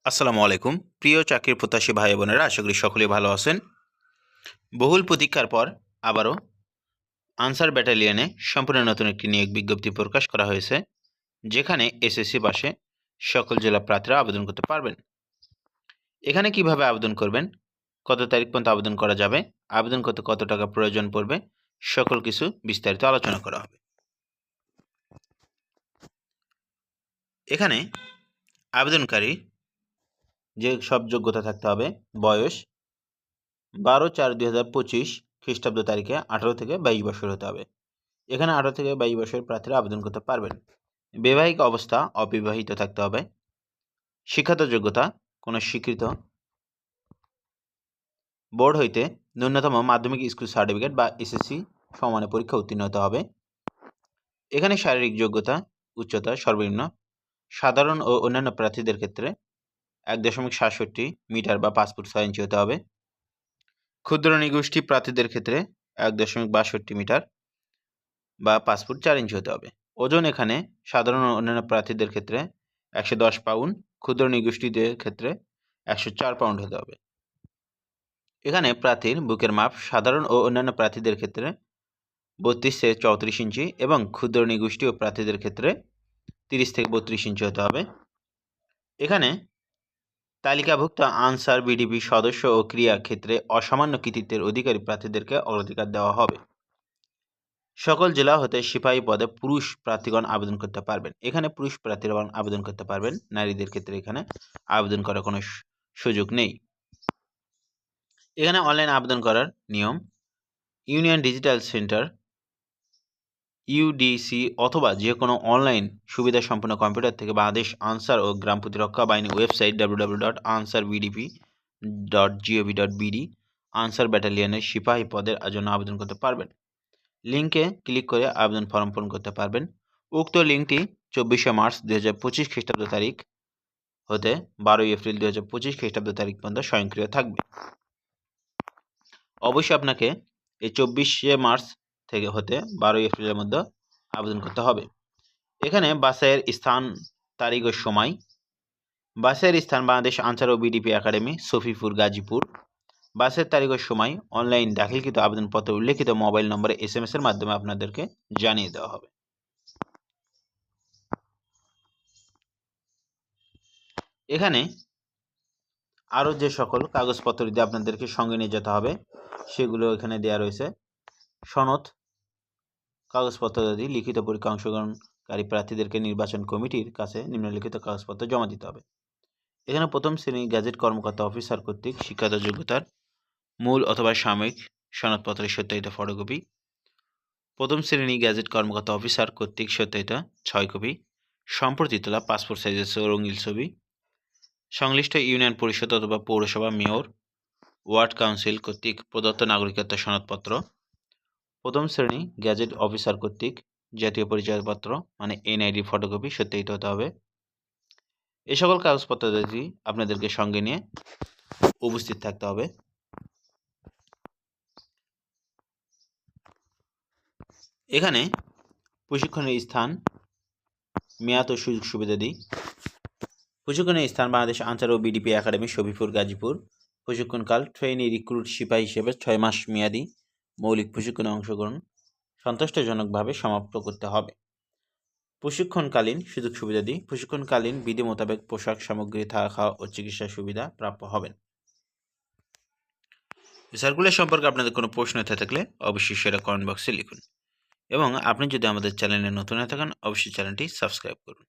আসসালামু আলাইকুম। প্রিয় চাকরির প্রত্যাশী ভাই বোনেরা, আশা করি সকলেই ভালো আছেন। বহুল প্রতীক্ষার পর আবারও আনসার ব্যাটালিয়নে সম্পূর্ণ নতুন একটি নিয়োগ বিজ্ঞপ্তি প্রকাশ করা হয়েছে, যেখানে এসএসসি পাশে সকল জেলা প্রার্থীরা আবেদন করতে পারবেন। এখানে কিভাবে আবেদন করবেন, কত তারিখ পর্যন্ত আবেদন করা যাবে, আবেদন করতে কত টাকা প্রয়োজন পড়বে, সকল কিছু বিস্তারিত আলোচনা করা হবে। এখানে আবেদনকারী যে সব যোগ্যতা থাকতে হবে: বয়স 12/4/2025 খ্রিস্টাব্দ তারিখে 18 থেকে 22 বছর হতে হবে। এখানে 18 থেকে 22 বছরের প্রার্থীরা আবেদন করতে পারবেন। বৈবাহিক অবস্থা অবিবাহিত থাকতে হবে। শিক্ষাগত যোগ্যতা কোনো স্বীকৃত বোর্ড হইতে ন্যূনতম মাধ্যমিক স্কুল সার্টিফিকেট বা এসএসসি সমানের পরীক্ষা উত্তীর্ণ হতে হবে। এখানে শারীরিক যোগ্যতা উচ্চতা সর্বনিম্ন সাধারণ ও অন্যান্য প্রার্থীদের ক্ষেত্রে 1.67 মিটার বা 5 ফুট 6 ইঞ্চি হতে হবে। ক্ষুদ্র নিগোষ্ঠী প্রার্থীদের ক্ষেত্রে 1.62 মিটার বা 5 ফুট 4 ইঞ্চি হতে হবে। ওজন এখানে সাধারণ ও অন্যান্য প্রার্থীদের ক্ষেত্রে 110 পাউন্ড, ক্ষুদ্র নিগোষ্ঠীদের ক্ষেত্রে 104 পাউন্ড হতে হবে। এখানে প্রার্থীর বুকের মাপ সাধারণ ও অন্যান্য প্রার্থীদের ক্ষেত্রে 32 থেকে 34 ইঞ্চি এবং ক্ষুদ্র নিগোষ্ঠী ও প্রার্থীদের ক্ষেত্রে 30 থেকে 32 ইঞ্চি হতে হবে। এখানে তালিকাভুক্ত আনসার বিডিপি সদস্য ও ক্রিয়া ক্ষেত্রে অসামান্য কৃতিত্বের অধিকারী প্রার্থীদেরকে অগ্রাধিকার দেওয়া হবে। সকল জেলা হতে সিপাহী পদে পুরুষ প্রার্থীগণ আবেদন করতে পারবেন। এখানে পুরুষ প্রার্থীগণ আবেদন করতে পারবেন, নারীদের ক্ষেত্রে এখানে আবেদন করার কোনো সুযোগ নেই। এখানে অনলাইন আবেদন করার নিয়ম: ইউনিয়ন ডিজিটাল সেন্টার ইউডিসি অথবা যে কোনো অনলাইন সুবিধা সম্পন্ন কম্পিউটার থেকে বাংলাদেশ আনসার ও গ্রাম প্রতিরক্ষা বাহিনী ওয়েবসাইট www.ansarbdp.gov.bd আনসার ব্যাটালিয়নের সিপাহী পদের জন্য আবেদন করতে পারবেন। লিঙ্কে ক্লিক করে আবেদন ফর্ম পূরণ করতে পারবেন। উক্ত লিঙ্কটি 24শে মার্চ 2025 খ্রিস্টাব্দ তারিখ হতে 12ই এপ্রিল 2025 খ্রিস্টাব্দ তারিখ পর্যন্ত স্বয়ংক্রিয় থাকবে। অবশ্যই আপনাকে এই 24শে মার্চ থেকে হতে 12ই এপ্রিলের মধ্যে আবেদন করতে হবে। এখানে বাছাইয়ের স্থান, তারিখ ও সময়: বাছাইয়ের স্থান বাংলাদেশ আনসার ও বিডিপি একাডেমি, সফিপুর, গাজীপুর। বাছাইয়ের তারিখ ও সময় অনলাইন দাখিলকৃত আবেদনপত্রে উল্লেখিত মোবাইল নম্বরে SMS এর মাধ্যমে আপনাদেরকে জানিয়ে দেওয়া হবে। এখানে আরও যে সকল কাগজপত্র দিয়ে আপনাদেরকে সঙ্গে নিয়ে যেতে হবে সেগুলো এখানে দেওয়া রয়েছে। সনদ, কাগজপত্র আদি লিখিত পরীক্ষা অংশগ্রহণকারী প্রার্থীদেরকে নির্বাচন কমিটির কাছে নিম্নলিখিত কাগজপত্র জমা দিতে হবে। এখানে প্রথম শ্রেণী গ্যাজেট কর্মকর্তা অফিসার কর্তৃক শিক্ষাগত যোগ্যতার মূল অথবা সাময়িক সনদপত্রের সত্যায়িত ফটোকপি, প্রথম শ্রেণী গ্যাজেট কর্মকর্তা অফিসার কর্তৃক সত্যায়িত 6 কপি, সম্প্রতি তোলা পাসপোর্ট সাইজের রঙিন ছবি, সংশ্লিষ্ট ইউনিয়ন পরিষদ অথবা পৌরসভা, মেয়র, ওয়ার্ড কাউন্সিল কর্তৃক প্রদত্ত নাগরিকত্ব সনদপত্র, প্রথম শ্রেণী গ্যাজেট অফিসার কর্তৃক জাতীয় পরিচয়পত্র মানে NID ফটোকপি সত্যায়িত হতে হবে। এই সকল কাগজপত্রাদি আপনাদেরকে সঙ্গে নিয়ে উপস্থিত থাকতে হবে। এখানে প্রশিক্ষণের স্থান, মেয়াদ ও সুযোগ সুবিধাদি: প্রশিক্ষণের স্থান বাংলাদেশ আনসার ও বিডিপি একাডেমি, সফিপুর, গাজীপুর। প্রশিক্ষণকাল ট্রেনি রিক্রুট সিপাহী হিসেবে 6 মাস মেয়াদি মৌলিক প্রশিক্ষণে অংশগ্রহণ সন্তোষজনকভাবে সমাপ্ত করতে হবে। প্রশিক্ষণকালীন সুযোগ সুবিধাদি: প্রশিক্ষণকালীন বিধি মোতাবেক পোশাক সামগ্রী, থাকা, খাওয়া ও চিকিৎসা সুবিধা প্রাপ্য হবেন। সার্কুলার সম্পর্কে আপনাদের কোনো প্রশ্ন থাকলে অবশ্যই সেটা কমেন্ট বক্সে লিখুন এবং আপনি যদি আমাদের চ্যানেলে নতুন হয়ে থাকেন অবশ্যই চ্যানেলটি সাবস্ক্রাইব করুন।